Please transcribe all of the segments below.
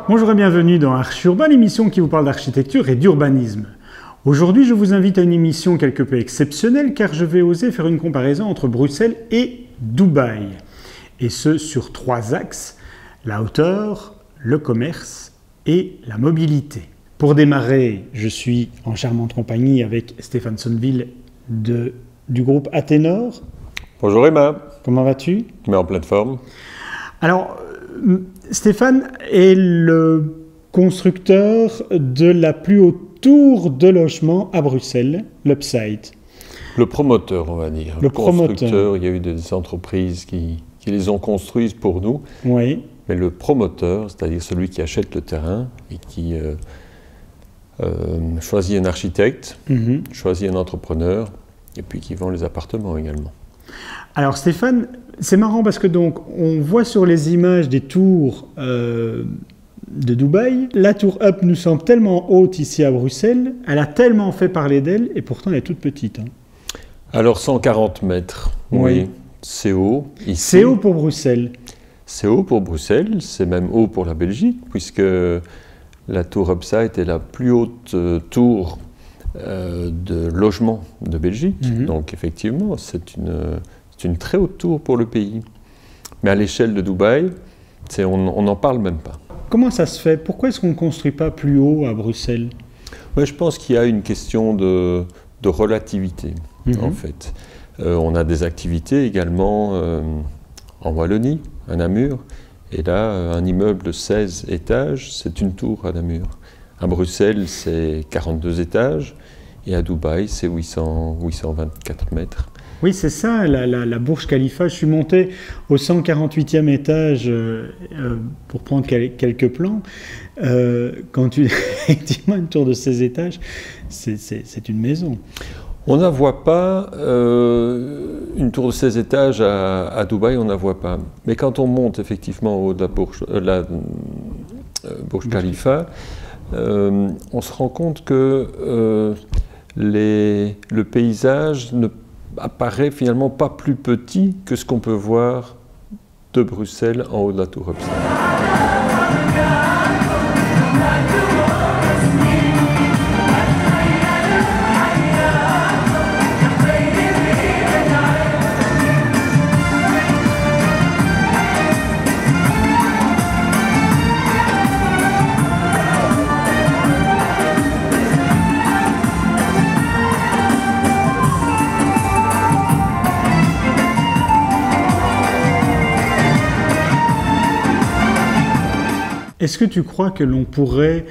Bonjour et bienvenue dans Archi Urbain, l'émission qui vous parle d'architecture et d'urbanisme. Aujourd'hui, je vous invite à une émission quelque peu exceptionnelle car je vais oser faire une comparaison entre Bruxelles et Dubaï. Et ce, sur 3 axes, la hauteur, le commerce et la mobilité. Pour démarrer, je suis en charmante compagnie avec Stéphane Sonneville du groupe Athénor. Bonjour Emma. Comment vas-tu? Mais en pleine forme. Alors, Stéphane est le constructeur de la plus haute tour de logement à Bruxelles, l'Upside. Le promoteur, on va dire. Le promoteur. Il y a eu des entreprises qui les ont construites pour nous. Oui. Mais le promoteur, c'est-à-dire celui qui achète le terrain et qui choisit un architecte, choisit un entrepreneur et puis qui vend les appartements également. Alors Stéphane, c'est marrant parce que donc on voit sur les images des tours de Dubaï, la tour Up nous semble tellement haute ici à Bruxelles, elle a tellement fait parler d'elle et pourtant elle est toute petite. Hein. Alors 140 mètres, oui, c'est haut. C'est haut pour Bruxelles. C'est haut pour Bruxelles, c'est même haut pour la Belgique puisque la tour Upside est la plus haute tour de logement de Belgique. Donc effectivement, c'est une très haute tour pour le pays. Mais à l'échelle de Dubaï, on n'en parle même pas. Comment ça se fait? Pourquoi est-ce qu'on ne construit pas plus haut à Bruxelles? Ouais, je pense qu'il y a une question de relativité, en fait. On a des activités également en Wallonie, à Namur. Et là, un immeuble de 16 étages, c'est une tour à Namur. À Bruxelles, c'est 42 étages. Et à Dubaï, c'est 824 mètres. Oui, c'est ça, la Burj Khalifa. Je suis monté au 148e étage pour prendre quelques plans. Quand tu effectivement une tour de 16 étages, c'est une maison. On n'en voit pas, une tour de 16 étages à Dubaï, on n'en voit pas. Mais quand on monte effectivement au haut de la Burj Khalifa, on se rend compte que le paysage ne apparaît finalement pas plus petit que ce qu'on peut voir de Bruxelles en haut de la tour Upside. Est-ce que tu crois que l'on pourrait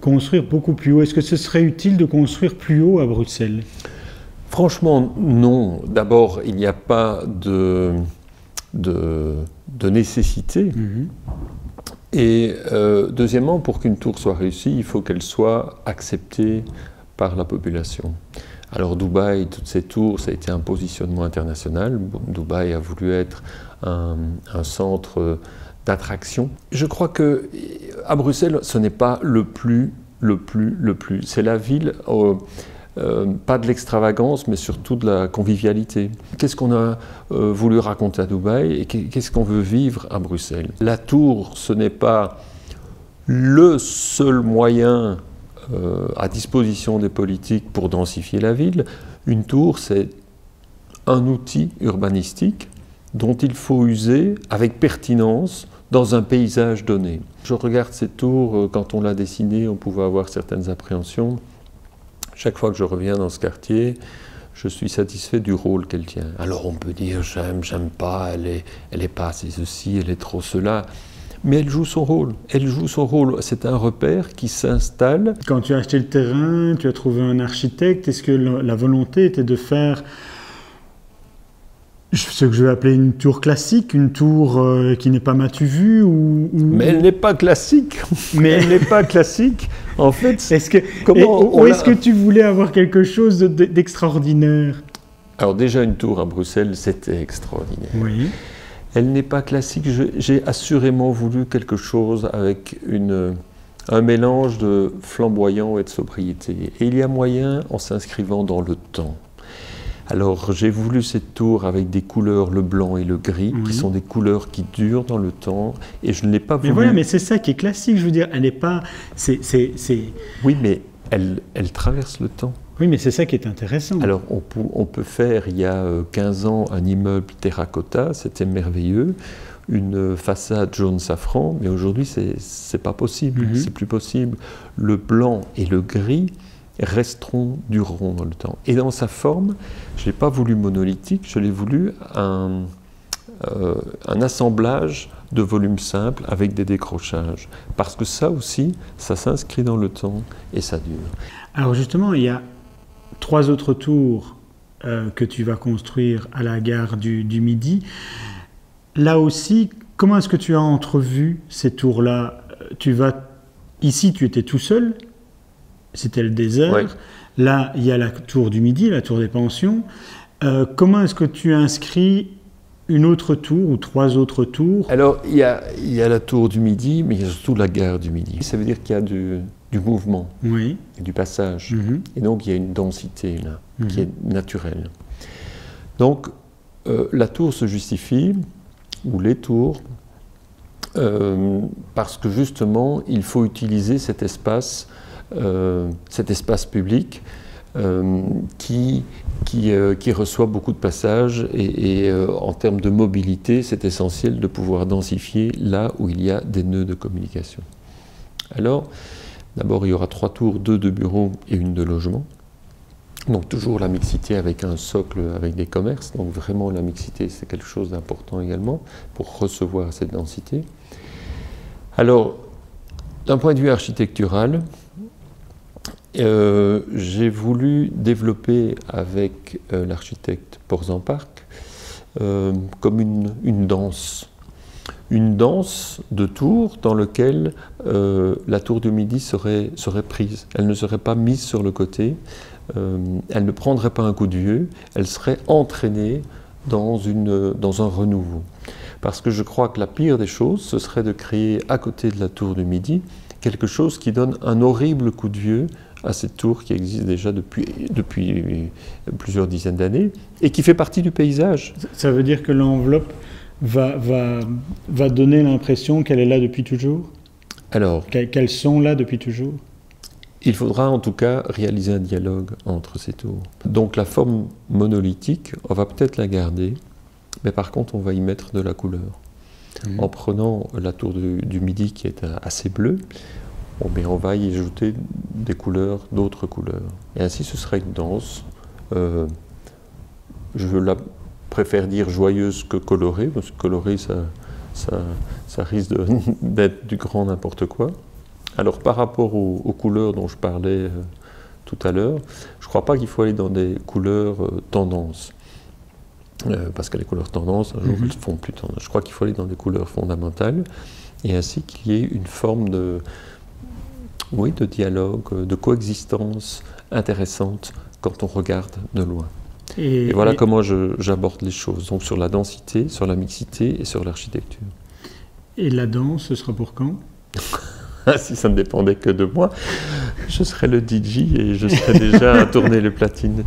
construire beaucoup plus haut? Est-ce que ce serait utile de construire plus haut à Bruxelles? Franchement, non. D'abord, il n'y a pas de nécessité. Et deuxièmement, pour qu'une tour soit réussie, il faut qu'elle soit acceptée par la population. Alors Dubaï, toutes ces tours, ça a été un positionnement international. Dubaï a voulu être un centre d'attraction. Je crois que à Bruxelles, ce n'est pas le plus. C'est la ville, pas de l'extravagance, mais surtout de la convivialité. Qu'est-ce qu'on a voulu raconter à Dubaï et qu'est-ce qu'on veut vivre à Bruxelles? La tour, ce n'est pas le seul moyen à disposition des politiques pour densifier la ville. Une tour, c'est un outil urbanistique dont il faut user avec pertinence dans un paysage donné. Je regarde cette tour, quand on l'a dessinée, on pouvait avoir certaines appréhensions. Chaque fois que je reviens dans ce quartier, je suis satisfait du rôle qu'elle tient. Alors on peut dire j'aime, j'aime pas, elle est pas assez ceci, elle est trop cela. Mais elle joue son rôle. Elle joue son rôle. C'est un repère qui s'installe. Quand tu as acheté le terrain, tu as trouvé un architecte. Est-ce que la volonté était de faire ce que je vais appeler une tour classique, une tour qui n'est pas m'as-tu vu Mais elle n'est pas classique. Mais elle n'est pas classique. En fait, est-ce que tu voulais avoir quelque chose d'extraordinaire? Alors déjà, une tour à Bruxelles, c'était extraordinaire. Oui. Elle n'est pas classique. J'ai assurément voulu quelque chose avec un mélange de flamboyant et de sobriété. Et il y a moyen en s'inscrivant dans le temps. Alors j'ai voulu cette tour avec des couleurs, le blanc et le gris, qui sont des couleurs qui durent dans le temps, et je ne l'ai pas voulu... Mais voilà, mais c'est ça qui est classique, je veux dire, elle n'est pas... Oui, mais elle traverse le temps. Oui, mais c'est ça qui est intéressant. Alors on peut faire, il y a 15 ans, un immeuble terracotta, c'était merveilleux, une façade jaune safran, mais aujourd'hui c'est pas possible, c'est plus possible. Le blanc et le gris dureront dans le temps. Et dans sa forme, je ne l'ai pas voulu monolithique, je l'ai voulu un assemblage de volumes simples avec des décrochages. Parce que ça aussi, ça s'inscrit dans le temps et ça dure. Alors justement, il y a 3 autres tours que tu vas construire à la gare du Midi. Là aussi, comment est-ce que tu as entrevu ces tours-là? Ici, tu étais tout seul. C'était le désert. Oui. Là, il y a la tour du Midi, la tour des pensions. Comment est-ce que tu inscris une autre tour ou 3 autres tours? Alors, il y a la tour du Midi, mais il y a surtout la gare du Midi. Ça veut dire qu'il y a du mouvement et du passage. Et donc, il y a une densité là, qui est naturelle. Donc, la tour se justifie, ou les tours, parce que justement, il faut utiliser cet espace public qui reçoit beaucoup de passages et en termes de mobilité, c'est essentiel de pouvoir densifier là où il y a des nœuds de communication. Alors, d'abord, il y aura 3 tours, 2 de bureaux et 1 de logement. Donc toujours la mixité avec un socle avec des commerces. Donc vraiment la mixité, c'est quelque chose d'important également pour recevoir cette densité. Alors, d'un point de vue architectural, j'ai voulu développer avec l'architecte Porzenpark comme une danse. Une danse de tours dans laquelle la tour du Midi serait prise. Elle ne serait pas mise sur le côté, elle ne prendrait pas un coup de vieux, elle serait entraînée dans un renouveau. Parce que je crois que la pire des choses, ce serait de créer à côté de la tour du Midi quelque chose qui donne un horrible coup de vieux à cette tour qui existe déjà depuis plusieurs dizaines d'années et qui fait partie du paysage. Ça veut dire que l'enveloppe va donner l'impression qu'elle est là depuis toujours? Alors, qu'elles sont là depuis toujours? Il faudra en tout cas réaliser un dialogue entre ces tours. Donc la forme monolithique, on va peut-être la garder, mais par contre on va y mettre de la couleur. En prenant la tour du Midi qui est assez bleue, on va y ajouter des couleurs, d'autres couleurs. Et ainsi ce sera une danse, je préfère dire joyeuse que colorée, parce que colorée ça risque d'être du grand n'importe quoi. Alors par rapport aux couleurs dont je parlais tout à l'heure, je ne crois pas qu'il faut aller dans des couleurs tendance. Parce que les couleurs tendance, un jour, elles ne font plus tendance. Je crois qu'il faut aller dans des couleurs fondamentales, et ainsi qu'il y ait une forme de dialogue, de coexistence intéressante quand on regarde de loin. Et voilà comment j'aborde les choses, donc sur la densité, sur la mixité et sur l'architecture. Et la danse, ce sera pour quand? Si ça ne dépendait que de moi, je serais le DJ et je serais déjà à tourner les platines.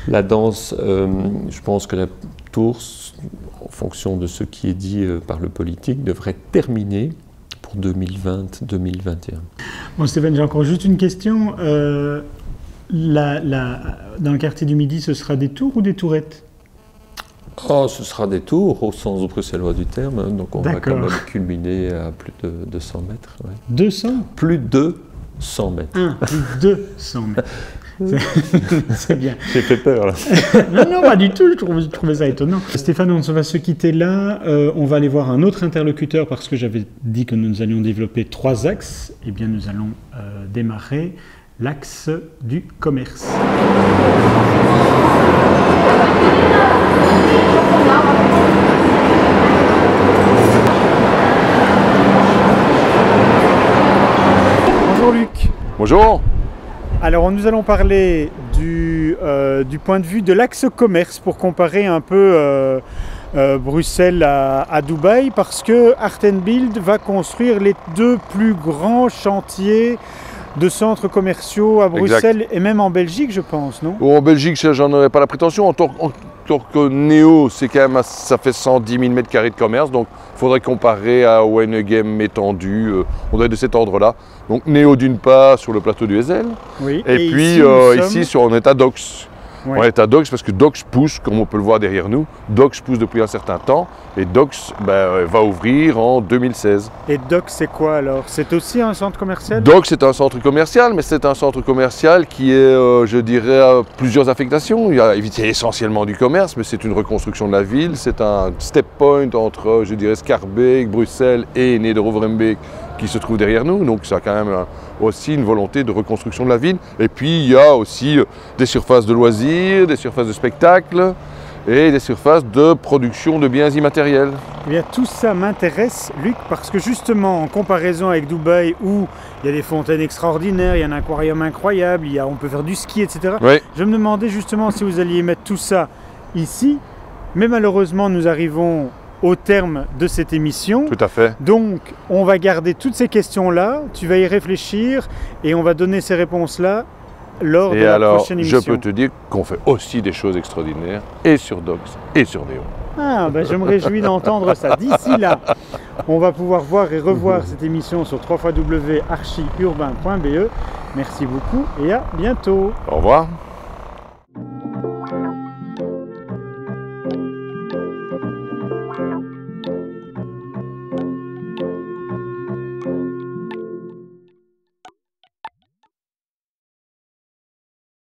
La danse, je pense que la tour, en fonction de ce qui est dit par le politique, devrait terminer pour 2020-2021. Bon Stéphane, j'ai encore juste une question. Dans le quartier du Midi, ce sera des tours ou des tourettes? Oh, ce sera des tours, au sens bruxellois du terme, hein, donc on va quand même culminer à plus de 200 mètres. Ouais. 200? Plus de 100 mètres. Plus de 200 mètres. C'est bien. J'ai fait peur là. Non, pas du tout, je trouvais ça étonnant. Stéphane, on va se quitter là. On va aller voir un autre interlocuteur parce que j'avais dit que nous allions développer 3 axes. Eh bien, nous allons démarrer l'axe du commerce. Bonjour. Alors nous allons parler du point de vue de l'axe commerce pour comparer un peu Bruxelles à Dubaï, parce que Art & Build va construire les 2 plus grands chantiers de centres commerciaux à Bruxelles et même en Belgique, je pense, non? En Belgique, j'en aurais pas la prétention. En tant que Néo, c'est quand même, ça fait 110 000 m² de commerce, donc il faudrait comparer à Wenegem étendu, on doit être de cet ordre-là. Donc Néo d'une part sur le plateau du Heysel, Oui. et puis ici on est à Docks. Ouais. On est à Docks parce que Docks pousse, comme on peut le voir derrière nous, Docks pousse depuis un certain temps, et Docks va ouvrir en 2016. Et Docks, c'est quoi alors? C'est aussi un centre commercial? Docks, c'est un centre commercial, mais c'est un centre commercial qui est, je dirais, à plusieurs affectations. Il y a essentiellement du commerce, mais c'est une reconstruction de la ville. C'est un step point entre, je dirais, Schaerbeek, Bruxelles et Neder-Overembeek qui se trouve derrière nous. Donc ça a quand même aussi une volonté de reconstruction de la ville. Et puis il y a aussi des surfaces de loisirs, des surfaces de spectacles et des surfaces de production de biens immatériels. Eh bien, tout ça m'intéresse, Luc, parce que justement, en comparaison avec Dubaï, où il y a des fontaines extraordinaires, il y a un aquarium incroyable, on peut faire du ski, etc. Oui. Je me demandais justement si vous alliez mettre tout ça ici, mais malheureusement, nous arrivons au terme de cette émission. Tout à fait. Donc, on va garder toutes ces questions-là, tu vas y réfléchir, et on va donner ces réponses-là lors de la prochaine émission. Je peux te dire qu'on fait aussi des choses extraordinaires, et sur Docks, et sur Néo. Ah, ben je me réjouis d'entendre ça. D'ici là, on va pouvoir voir et revoir cette émission sur www.archiurbain.be. Merci beaucoup et à bientôt. Au revoir.